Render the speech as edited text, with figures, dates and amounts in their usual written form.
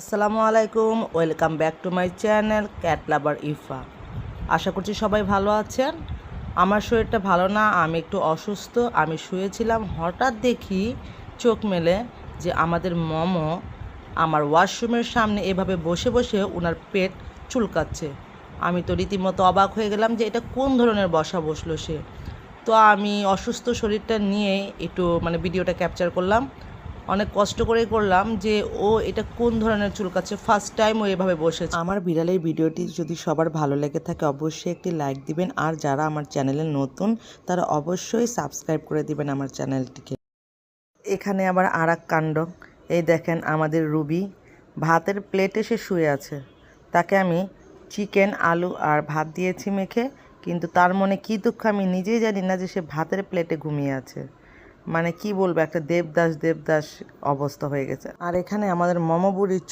আসসালামু আলাইকুম, welcome back to my channel cat lover Ifa. আশা করছি সবাই ভালো আছেন। আমার শরীরটা ভালো না, আমি একটু অসুস্থ। আমি শুয়েছিলাম, হঠাৎ দেখি চোখ মেলে যে আমাদের মমো আমার ওয়াশরুমের সামনে এভাবে বসে বসে ওনার পেট চুলকাচ্ছে। আমি তো রীতিমতো অবাক হয়ে গেলাম যে এটা কোন ধরনের বসা বসলো সে। তো আমি অসুস্থ শরীরটা নিয়ে একটু ভিডিওটা ক্যাপচার করলাম। অনেক কষ্ট করেই করলাম যে ও এটা কোন ধরনের চুলকাচ্ছে, ফার্স্ট টাইম ও এভাবে বসেছে। আমার বিড়ালের ভিডিওটি যদি সবার ভালো লেগে থাকে অবশ্যই একটি লাইক দিবেন, আর যারা আমার চ্যানেলে নতুন তারা অবশ্যই সাবস্ক্রাইব করে দিবেন আমার চ্যানেলটিকে। এখানে আবার আর এক কাণ্ড, এই দেখেন আমাদের রুবি ভাতের প্লেটে সে শুয়ে আছে। তাকে আমি চিকেন আলু আর ভাত দিয়েছি মেখে, কিন্তু তার মনে কী দুঃখ আমি নিজেই জানি না যে সে ভাতের প্লেটে ঘুমিয়ে আছে। মানে কি বলবো, একটা দেবদাস দেবদাস অবস্থা হয়ে গেছে। আর এখানে আমাদের মমবুড়ি